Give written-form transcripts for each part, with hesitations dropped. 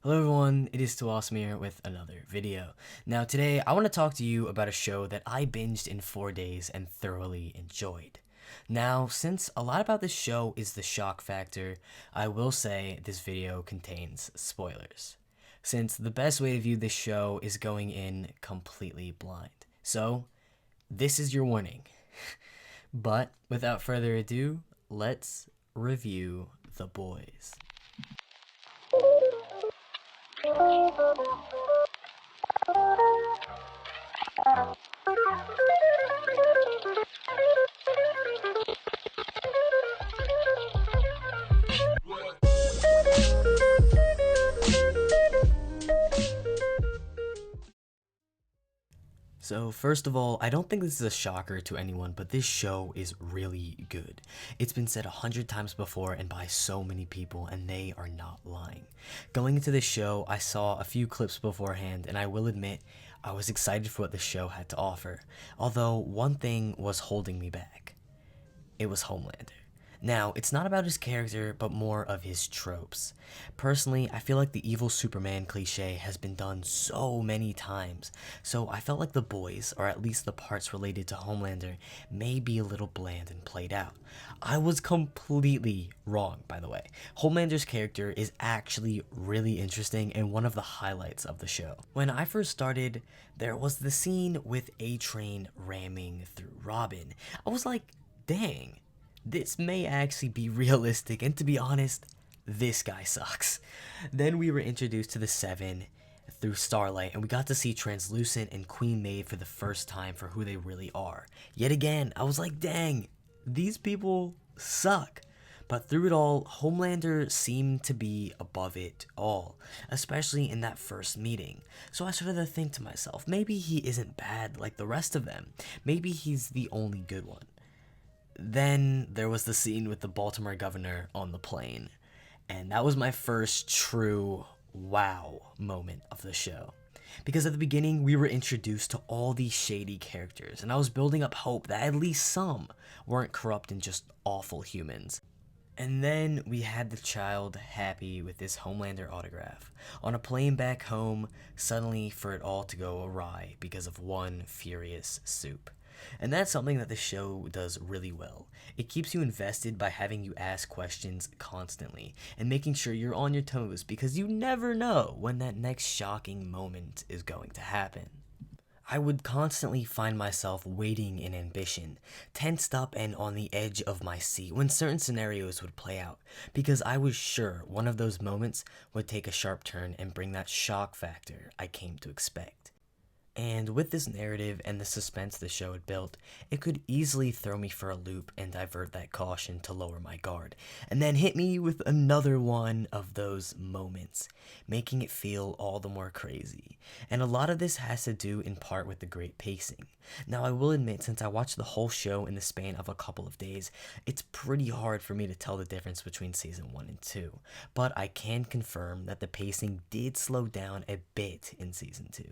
Hello everyone, it is TooAwesome here with another video. Now today I want to talk to you about a show that I binged in 4 days and thoroughly enjoyed. Now, since a lot about this show is the shock factor, I will say this video contains spoilers, since the best way to view this show is going in completely blind. So, this is your warning. But without further ado, let's review The Boys. So first of all, I don't think this is a shocker to anyone, but this show is really good. It's been said 100 times before and by so many people, and they are not lying. Going into this show, I saw a few clips beforehand, and I will admit, I was excited for what the show had to offer. Although, one thing was holding me back. It was Homelander. Now, it's not about his character, but more of his tropes. Personally, I feel like the evil Superman cliche has been done so many times, so I felt like The Boys, or at least the parts related to Homelander, may be a little bland and played out. I was completely wrong, by the way. Homelander's character is actually really interesting and one of the highlights of the show. When I first started, there was the scene with A-Train ramming through Robin. I was like, dang. This may actually be realistic, and to be honest, this guy sucks. Then we were introduced to the Seven through Starlight, and we got to see Translucent and Queen Maeve for the first time for who they really are. Yet again, I was like, dang, these people suck. But through it all, Homelander seemed to be above it all, especially in that first meeting. So I started to think to myself, maybe he isn't bad like the rest of them. Maybe he's the only good one. Then there was the scene with the Baltimore governor on the plane, and that was my first true wow moment of the show. Because at the beginning, we were introduced to all these shady characters, and I was building up hope that at least some weren't corrupt and just awful humans. And then we had the child happy with this Homelander autograph. On a plane back home, suddenly for it all to go awry because of one furious soup. And that's something that the show does really well. It keeps you invested by having you ask questions constantly and making sure you're on your toes because you never know when that next shocking moment is going to happen. I would constantly find myself waiting in ambition, tensed up and on the edge of my seat when certain scenarios would play out, because I was sure one of those moments would take a sharp turn and bring that shock factor I came to expect. And with this narrative and the suspense the show had built, it could easily throw me for a loop and divert that caution to lower my guard, and then hit me with another one of those moments, making it feel all the more crazy. And a lot of this has to do in part with the great pacing. Now I will admit, since I watched the whole show in the span of a couple of days, it's pretty hard for me to tell the difference between season 1 and 2, but I can confirm that the pacing did slow down a bit in season 2.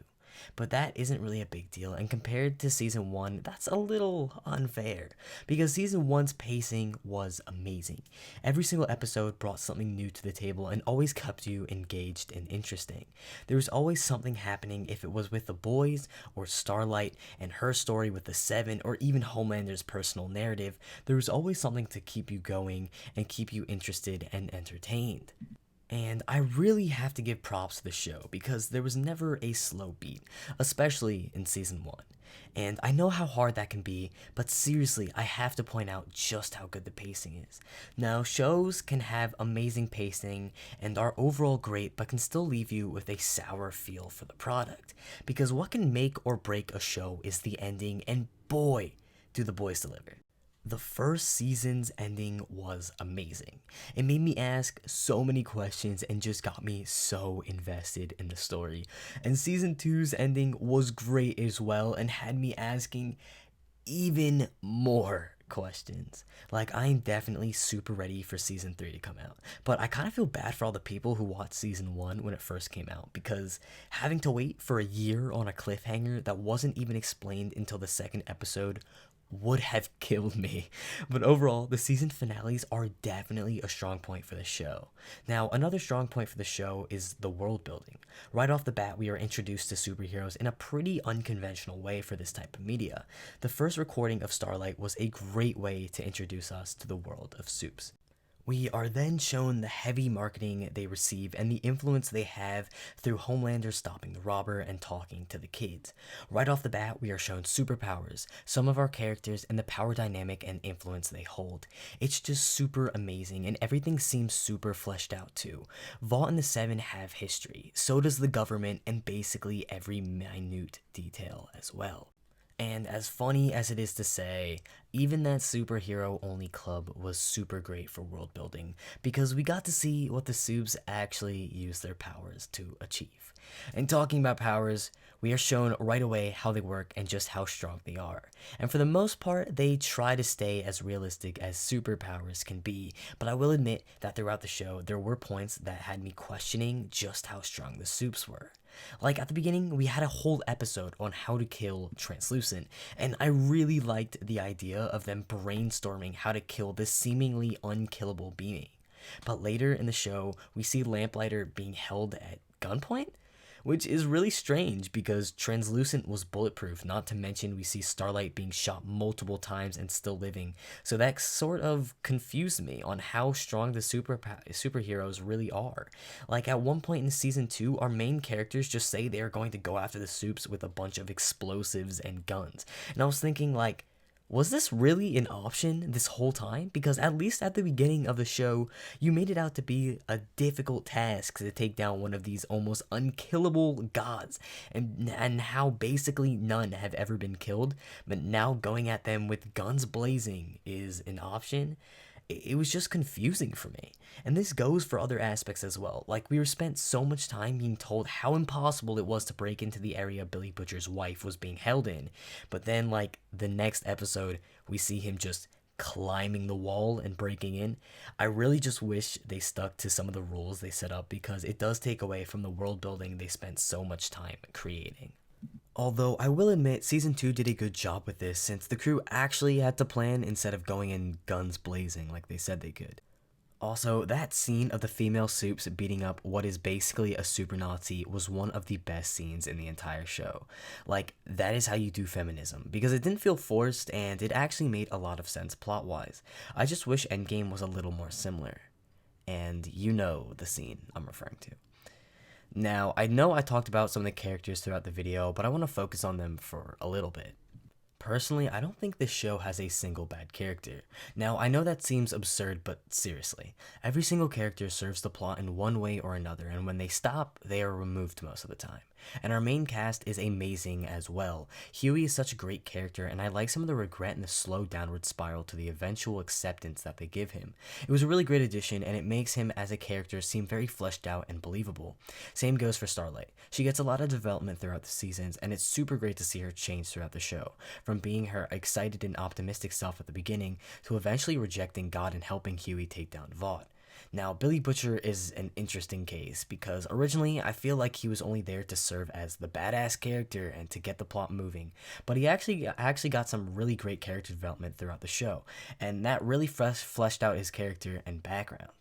But that isn't really a big deal, and compared to season 1, that's a little unfair, because season 1's pacing was amazing. Every single episode brought something new to the table and always kept you engaged and interesting. There was always something happening, if it was with the boys, or Starlight and her story with the Seven, or even Homelander's personal narrative. There was always something to keep you going and keep you interested and entertained. And I really have to give props to the show because there was never a slow beat, especially in season 1. And I know how hard that can be, but seriously, I have to point out just how good the pacing is. Now, shows can have amazing pacing and are overall great, but can still leave you with a sour feel for the product. Because what can make or break a show is the ending, and boy, do the boys deliver. The first season's ending was amazing. It made me ask so many questions and just got me so invested in the story. And season 2's ending was great as well and had me asking even more questions. Like, I'm definitely super ready for season 3 to come out. But I kind of feel bad for all the people who watched season 1 when it first came out, because having to wait for a year on a cliffhanger that wasn't even explained until the second episode would have killed me. But overall, the season finales are definitely a strong point for the show. Now, another strong point for the show is the world building. Right off the bat, we are introduced to superheroes in a pretty unconventional way for this type of media. The first recording of Starlight was a great way to introduce us to the world of Supes. We are then shown the heavy marketing they receive and the influence they have through Homelander stopping the robber and talking to the kids. Right off the bat, we are shown superpowers, some of our characters, and the power dynamic and influence they hold. It's just super amazing, and everything seems super fleshed out too. Vought and the Seven have history, so does the government, and basically every minute detail as well. And as funny as it is to say, even that superhero only club was super great for world building because we got to see what the Supes actually use their powers to achieve. And talking about powers, we are shown right away how they work and just how strong they are. And for the most part, they try to stay as realistic as superpowers can be, but I will admit that throughout the show, there were points that had me questioning just how strong the Supes were. Like at the beginning, we had a whole episode on how to kill Translucent, and I really liked the idea of them brainstorming how to kill this seemingly unkillable being. But later in the show, we see Lamplighter being held at gunpoint? Which is really strange because Translucent was bulletproof, not to mention we see Starlight being shot multiple times and still living. So that sort of confused me on how strong the superheroes really are. Like at one point in season 2, our main characters just say they are going to go after the Supes with a bunch of explosives and guns. And I was thinking like, was this really an option this whole time? Because at least at the beginning of the show, you made it out to be a difficult task to take down one of these almost unkillable gods, and how basically none have ever been killed, but now going at them with guns blazing is an option. It was just confusing for me. And this goes for other aspects as well. Like, we were spent so much time being told how impossible it was to break into the area Billy Butcher's wife was being held in. But then, like, the next episode, we see him just climbing the wall and breaking in. I really just wish they stuck to some of the rules they set up because it does take away from the world building they spent so much time creating. Although I will admit season 2 did a good job with this since the crew actually had to plan instead of going in guns blazing like they said they could. Also, that scene of the female Supes beating up what is basically a super Nazi was one of the best scenes in the entire show. Like, that is how you do feminism, because it didn't feel forced and it actually made a lot of sense plot-wise. I just wish Endgame was a little more similar. And you know the scene I'm referring to. Now, I know I talked about some of the characters throughout the video, but I want to focus on them for a little bit. Personally, I don't think this show has a single bad character. Now, I know that seems absurd, but seriously, every single character serves the plot in one way or another, and when they stop, they are removed most of the time. And our main cast is amazing as well. Huey is such a great character, and I like some of the regret and the slow downward spiral to the eventual acceptance that they give him. It was a really great addition, and it makes him as a character seem very fleshed out and believable. Same goes for Starlight. She gets a lot of development throughout the seasons, and it's super great to see her change throughout the show, from being her excited and optimistic self at the beginning to eventually rejecting God and helping Huey take down Vought. Now, Billy Butcher is an interesting case because originally I feel like he was only there to serve as the badass character and to get the plot moving, but he actually got some really great character development throughout the show, and that really fleshed out his character and background.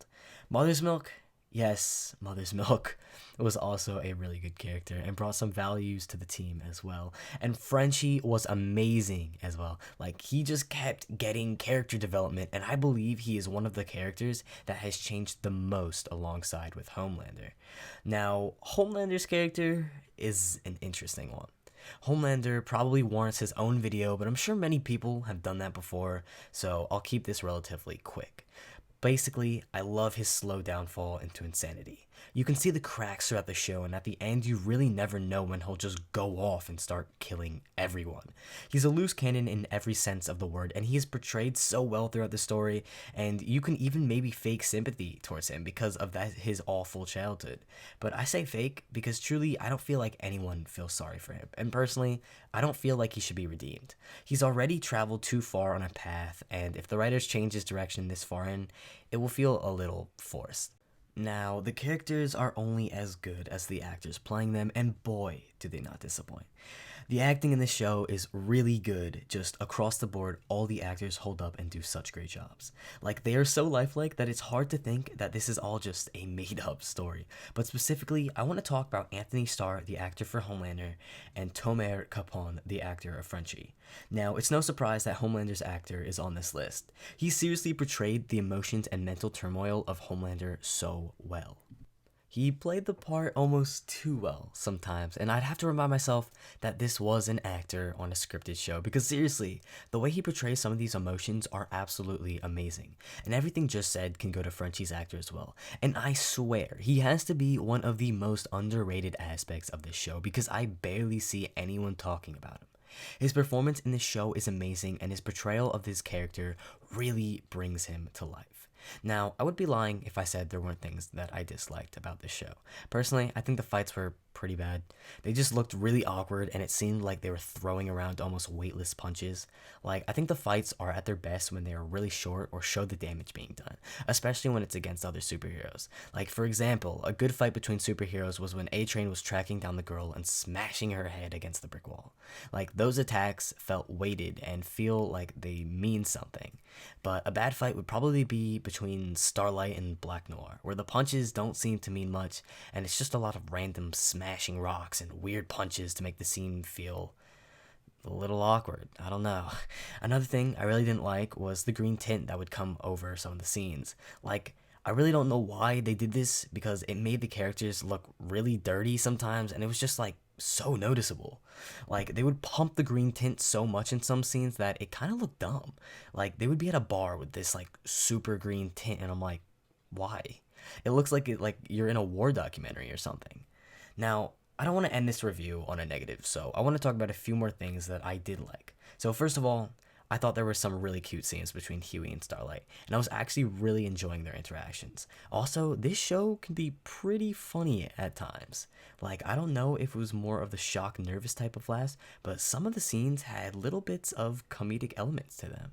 Mother's Milk? Yes, Mother's Milk was also a really good character and brought some values to the team as well. And Frenchie was amazing as well. Like, he just kept getting character development, and I believe he is one of the characters that has changed the most alongside with Homelander. Now, Homelander's character is an interesting one. Homelander probably warrants his own video, but I'm sure many people have done that before, so I'll keep this relatively quick. Basically, I love his slow downfall into insanity. You can see the cracks throughout the show, and at the end you really never know when he'll just go off and start killing everyone. He's a loose cannon in every sense of the word, and he is portrayed so well throughout the story, and you can even maybe fake sympathy towards him because of his awful childhood. But I say fake because truly I don't feel like anyone feels sorry for him, and personally, I don't feel like he should be redeemed. He's already traveled too far on a path, and if the writers change his direction this far in, it will feel a little forced. Now, the characters are only as good as the actors playing them, and boy, do they not disappoint. The acting in this show is really good, just across the board, all the actors hold up and do such great jobs. Like, they are so lifelike that it's hard to think that this is all just a made up story. But specifically, I want to talk about Anthony Starr, the actor for Homelander, and Tomer Capon, the actor of Frenchie. Now, it's no surprise that Homelander's actor is on this list. He seriously portrayed the emotions and mental turmoil of Homelander so well. He played the part almost too well sometimes, and I'd have to remind myself that this was an actor on a scripted show because seriously, the way he portrays some of these emotions are absolutely amazing. And everything just said can go to Frenchie's actor as well. And I swear, he has to be one of the most underrated aspects of this show because I barely see anyone talking about him. His performance in this show is amazing, and his portrayal of his character really brings him to life. Now, I would be lying if I said there weren't things that I disliked about this show. Personally, I think the fights were pretty bad. They just looked really awkward, and it seemed like they were throwing around almost weightless punches. Like, I think the fights are at their best when they are really short or show the damage being done, especially when it's against other superheroes. Like, for example, a good fight between superheroes was when A-Train was tracking down the girl and smashing her head against the brick wall. Like, those attacks felt weighted and feel like they mean something. But a bad fight would probably be between Starlight and Black Noir, where the punches don't seem to mean much, and it's just a lot of random smashing rocks and weird punches to make the scene feel a little awkward. I don't know. Another thing I really didn't like was the green tint that would come over some of the scenes. Like, I really don't know why they did this because it made the characters look really dirty sometimes, and it was just like so noticeable. Like, they would pump the green tint so much in some scenes that it kind of looked dumb. Like, they would be at a bar with this like super green tint, and I'm like, why? It looks like you're in a war documentary or something. Now, I don't want to end this review on a negative, so I want to talk about a few more things that I did like. So first of all, I thought there were some really cute scenes between Huey and Starlight, and I was actually really enjoying their interactions. Also, this show can be pretty funny at times. Like, I don't know if it was more of the shock nervous type of laughs, but some of the scenes had little bits of comedic elements to them.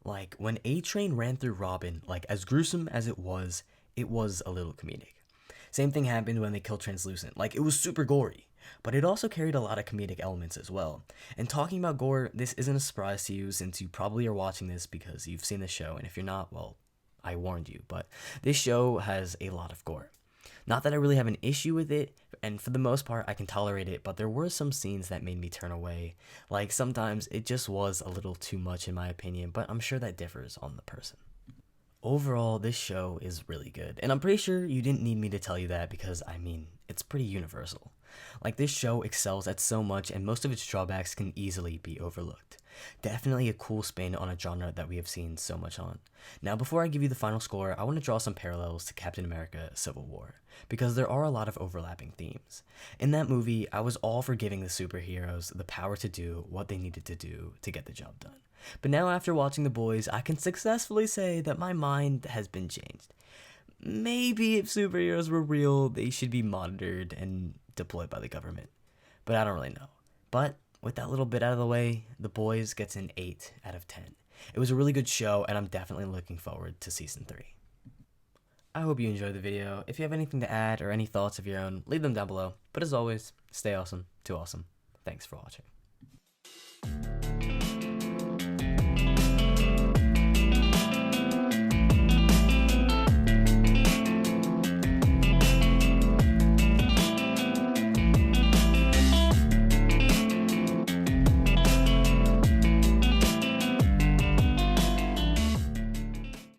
Like, when A-Train ran through Robin, like, as gruesome as it was a little comedic. Same thing happened when they killed Translucent. Like, it was super gory, but it also carried a lot of comedic elements as well. And talking about gore, this isn't a surprise to you since you probably are watching this because you've seen the show, and if you're not, well, I warned you, but this show has a lot of gore. Not that I really have an issue with it, and for the most part I can tolerate it, but there were some scenes that made me turn away. Like, sometimes it just was a little too much in my opinion, but I'm sure that differs on the person. Overall, this show is really good, and I'm pretty sure you didn't need me to tell you that because, I mean, it's pretty universal. Like, this show excels at so much, and most of its drawbacks can easily be overlooked. Definitely a cool spin on a genre that we have seen so much on. Now, before I give you the final score, I want to draw some parallels to Captain America Civil War, because there are a lot of overlapping themes. In that movie, I was all for giving the superheroes the power to do what they needed to do to get the job done. But now after watching The Boys, I can successfully say that my mind has been changed. Maybe if superheroes were real, they should be monitored and deployed by the government. But I don't really know. But with that little bit out of the way, The Boys gets an 8 out of 10. It was a really good show, and I'm definitely looking forward to season 3. I hope you enjoyed the video. If you have anything to add or any thoughts of your own, leave them down below. But as always, stay awesome, TooAwesome. Thanks for watching.